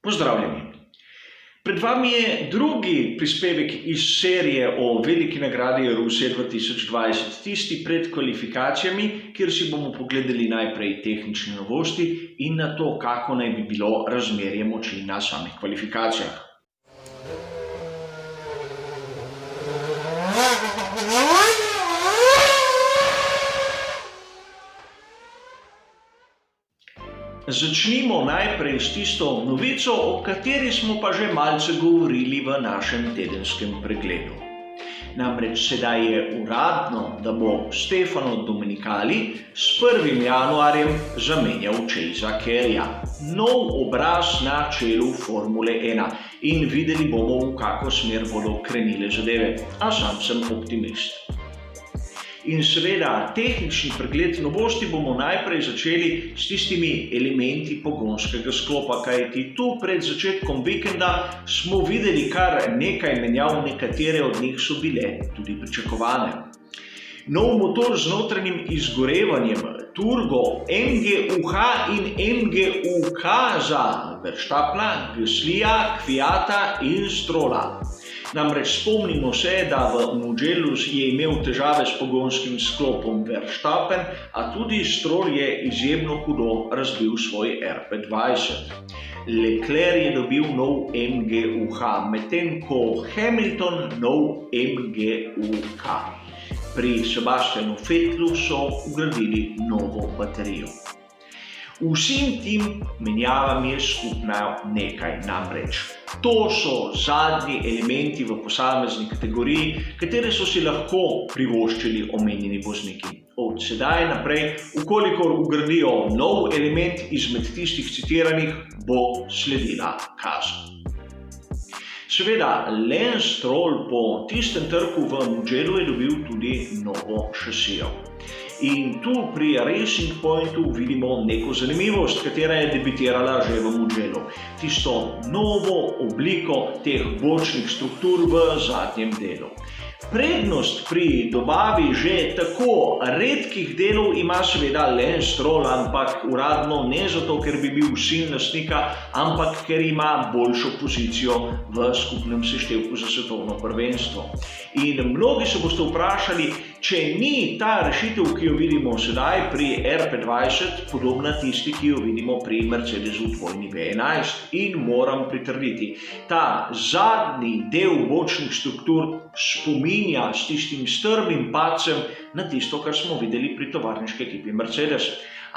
Pozdravljeni! Pred vami je drugi prispevek iz serije o veliki nagradi Rusije 2020, tisti pred kvalifikacijami, kjer si bomo pogledali najprej tehnične novosti in na to, kako naj bi bilo razmerje moči na samih kvalifikacijah. Začnimo najprej s tisto novico, o kateri smo pa že malce govorili v našem tedenskem pregledu. Namreč sedaj je uradno, da bo Stefano Domenicali s 1. januarjem zamenjal Chasea Careyja. Nov obraz na čelu Formule 1 in videli bomo, v kako smer bodo krenile zadeve, a sam sem optimist. In seveda, tehnični pregled novosti bomo najprej začeli s tistimi elementi pogonskega sklopa, kajti tu pred začetkom vikenda smo videli kar nekaj menjav, nekatere od njih so bile tudi pričakovane. Nov motor z notranjim izgorevanjem, turbo, MGUH in MGUK za Verstappena, Gaslija, Kvyata in Strolla. Namreč spomnimo se, da v Mugellu je imel težave s pogonskim sklopom Verstappen, a tudi Stroll je izjemno hudo razbil svoj RB20. Leclerc je dobil nov MGUH, medtem ko Hamilton nov MGUK. Pri Sebastianu Vettlu so vgradili novo baterijo. Vsem tim menjavam je skupno nekaj, namreč to so zadnji elementi v posamezni kategoriji, katere so si lahko privoščili omenjeni vozniki. Od sedaj naprej, ukolikor vgradijo nov element izmed tistih citiranih, bo sledila kazen. Seveda, Lance Stroll po tistem trku v Mugellu je dobil tudi novo šasijo. In tu pri Racing Pointu vidimo neko zanimivost, katera je debitirala že v Mugellu. Tisto novo obliko teh bočnih struktur v zadnjem delu. Prednost pri dobavi že tako redkih delov ima seveda Lance Stroll, ampak uradno ne zato, ker bi bil sin lastnika, ampak ker ima boljšo pozicijo v skupnem seštevku za svetovno prvenstvo. In mnogi se boste vprašali, če ni ta rešitev, ki jo vidimo sedaj pri RB20, podobna tisti, ki jo vidimo pri Mercedesu dvojni V11. In moram pritrditi, ta zadnji del bočnih struktur spominja s tistim strmim padcem na tisto, kar smo videli pri tovarniški ekipi Mercedes.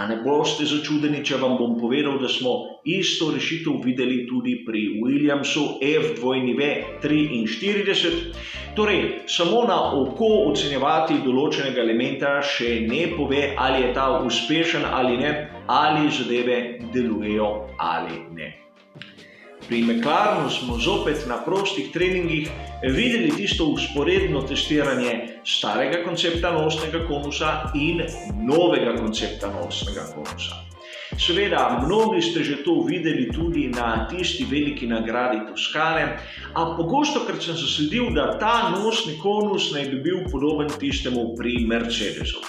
A ne boste začudeni, če vam bom povedal, da smo isto rešitev videli tudi pri Williamsu F2V43. Torej, samo na oko ocenjevati določenega elementa še ne pove, ali je ta uspešen ali ne, ali zadeve delujejo ali ne. Pri McLarenu smo zopet na prostih treningih videli tisto vzporedno testiranje starega koncepta nosnega konusa in novega koncepta nosnega konusa. Seveda, mnogi ste že to videli tudi na tisti veliki nagradi Toskane, a pogostokrat sem zasledil, da ta nosni konus naj bi bil podoben tistemu pri Mercedesu.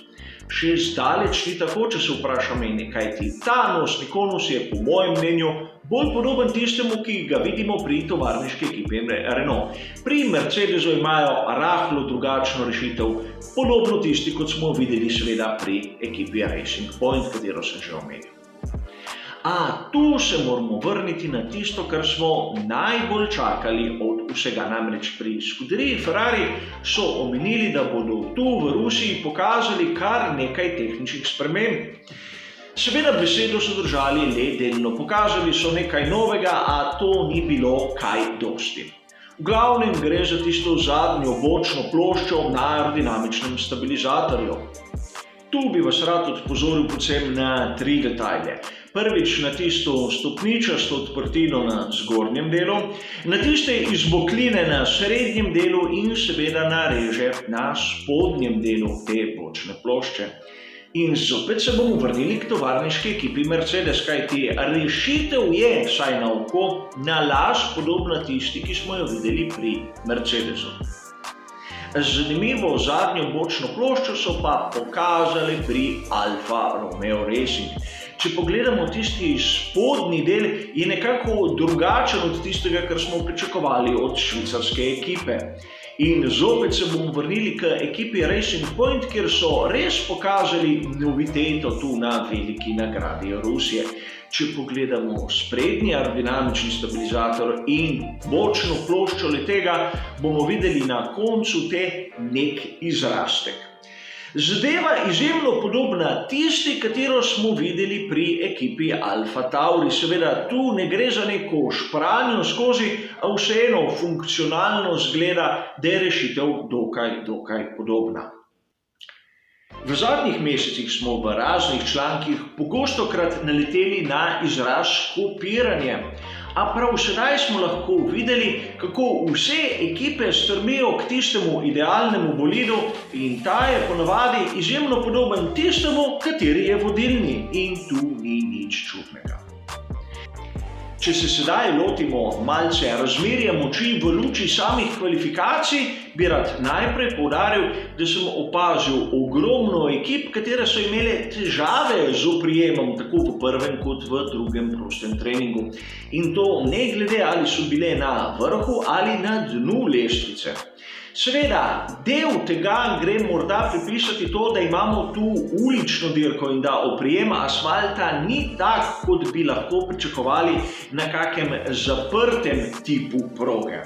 Še zdaleč ni tako, če se vpraša mene, kajti ta nosni konus je po mojem mnenju bolj podoben tistemu, ki ga vidimo pri tovarniški ekipi Renault. Pri Mercedesu imajo rahlo drugačno rešitev, podobno tisti, kot smo videli seveda pri ekipi Racing Point, katero sem že omenil. A tu se moramo vrniti na tisto, kar smo najbolj čakali od vsega. Namreč pri skuderiji Ferrari so omenili, da bodo tu v Rusiji pokazali kar nekaj tehničnih sprememb. Seveda besedo so držali le delno, pokazali so nekaj novega, a to ni bilo kaj dosti. V glavnem gre za tisto zadnjo bočno ploščo na aerodinamičnem stabilizatorju. Tu bi vas rad odpozoril predvsem na 3 detajle. Prvič na tisto stopničasto odprtino na zgornjem delu, na tiste izbokline na srednjem delu in seveda na reže na spodnjem delu te bočne plošče. In zopet se bomo vrnili k tovarniški ekipi Mercedes, kajti rešitev je, vsaj na oko, na las podobna tisti, ki smo jo videli pri Mercedesu. Zanimivo zadnjo bočno ploščo so pa pokazali pri Alfa Romeo Racing. Če pogledamo tisti spodnji del, je nekako drugačen od tistega, kar smo pričakovali od švicarske ekipe. In zopet se bomo vrnili k ekipi Racing Point, kjer so res pokazali noviteto tu na veliki nagradi Rusije. Če pogledamo sprednji aerodinamični stabilizator in bočno ploščo letega, bomo videli na koncu nek izrastek. Zadeva izjemno podobna tisti, katero smo videli pri ekipi Alfa Tauri. Seveda tu ne gre za neko špranjo skozi, a vseeno funkcionalno zgleda, da je rešitev dokaj podobna. V zadnjih mesecih smo v raznih člankih pogostokrat naleteli na izraz kopiranje. A prav sedaj smo lahko videli, kako vse ekipe strmijo k tistemu idealnemu bolidu in ta je ponavadi izjemno podoben tistemu, kateri je vodilni, in tu ni nič čudnega. Če se sedaj lotimo malce razmerja moči v luči samih kvalifikacij, bi rad najprej poudaril, da sem opazil ogromno ekip, katere so imele težave z oprijemom tako v prvem kot v drugem prostem treningu. In to ne glede, ali so bile na vrhu ali na dnu lestvice. Seveda, del tega gre morda pripisati to, da imamo tu ulično dirko in da oprijem asfalta ni tak, kot bi lahko pričakovali na kakem zaprtem tipu proge.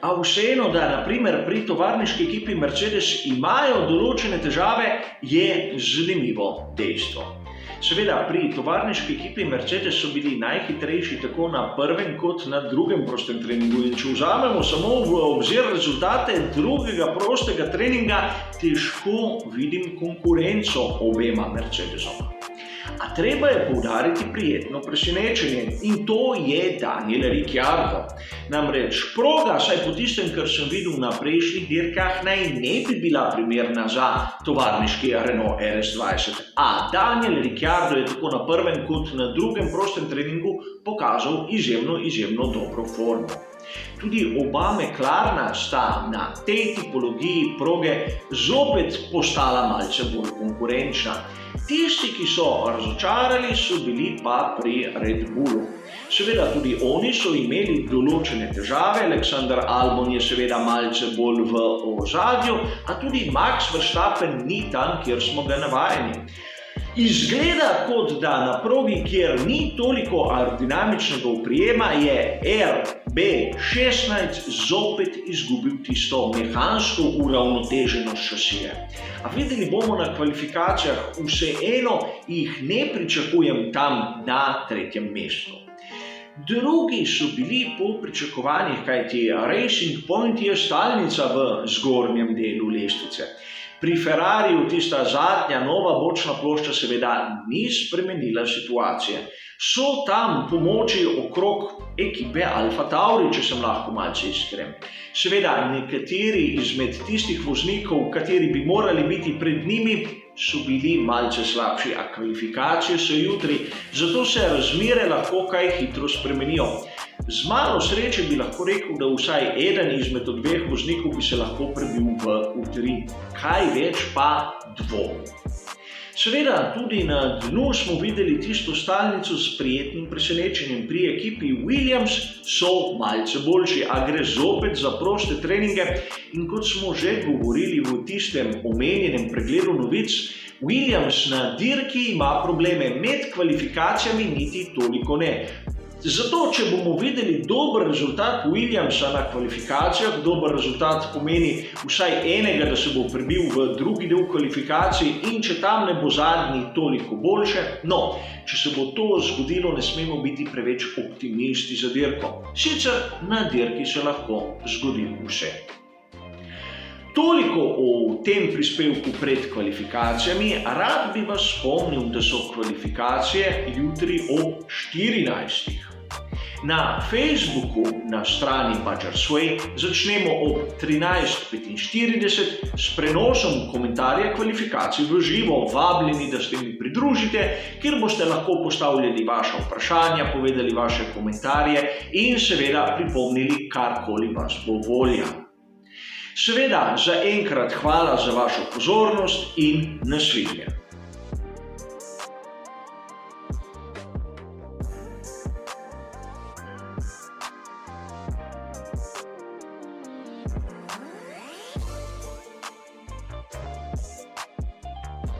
A vseeno, da naprimer pri tovarniški ekipi Mercedes imajo določene težave, je zanimivo dejstvo. Seveda, pri tovarniški ekipi Mercedes so bili najhitrejši tako na prvem kot na drugem prostem treningu. In če vzamemo samo v obzir rezultate drugega prostega treninga, težko vidim konkurenco obema Mercedesoma. A treba je poudariti prijetno presenečenje in to je Daniel Ricciardo. Namreč proga, saj po tistem, kar sem videl na prejšnjih dirkah, naj ne bi bila primerna za tovarniški Renault RS20. A Daniel Ricciardo je tako na prvem kot na drugem prostem treningu pokazal izjemno dobro formo. Tudi oba McLarena sta na tej tipologiji proge zopet postala malce bolj konkurenčna. Tisti, ki so razočarali, so bili pa pri Red Bullu. Seveda tudi oni so imeli določene težave, Alexander Albon je seveda malce bolj v ozadju, a tudi Max Verstappen ni tam, kjer smo ga navajeni. Izgleda, kot da na progi, kjer ni toliko aerodinamičnega oprijema, je RB16 zopet izgubil tisto mehansko uravnoteženost šasije. A videli bomo na kvalifikacijah, vseeno jih ne pričakujem tam na tretjem mestu. Drugi so bili po pričakovanjih, kajti Racing Point je stalnica v zgornjem delu lestvice. Pri Ferrariju tista zadnja nova bočna plošča seveda ni spremenila situacije. So tam pomoči okrog ekipe Alfa Tauri, če sem lahko malce iskren. Seveda nekateri izmed tistih voznikov, kateri bi morali biti pred njimi, so bili malce slabši, a kvalifikacije so jutri, zato se razmere lahko kaj hitro spremenijo. Z malo sreče bi lahko rekel, da vsaj eden izmed dveh voznikov bi se lahko prebil v U3. Kaj več pa dvom. Seveda, tudi na dnu smo videli tisto stalnico s prijetnim presenečenjem. Pri ekipi Williams so malce boljši, a gre zopet za proste treninge. In kot smo že govorili v tistem omenjenem pregledu novic, Williams na dirki ima probleme, med kvalifikacijami niti toliko ne. Zato, če bomo videli dober rezultat Williamsa na kvalifikacijah, dober rezultat pomeni vsaj enega, da se bo prebil v drugi del kvalifikacij, in če tam ne bo zadnji, toliko boljše. No, če se bo to zgodilo, ne smemo biti preveč optimisti za dirko. Sicer na dirki se lahko zgodi vse. Toliko o tem prispevku pred kvalifikacijami. Rad bi vas spomnil, da so kvalifikacije jutri ob 14. Na Facebooku na strani Budgersway začnemo ob 13:45 s prenosom komentarja kvalifikacij v živo. Vabljeni, da se mi pridružite, kjer boste lahko postavljali vaše vprašanja, povedali vaše komentarje in seveda pripomnili karkoli vas bo volja. Seveda, zaenkrat hvala za vašo pozornost in nasvidenje.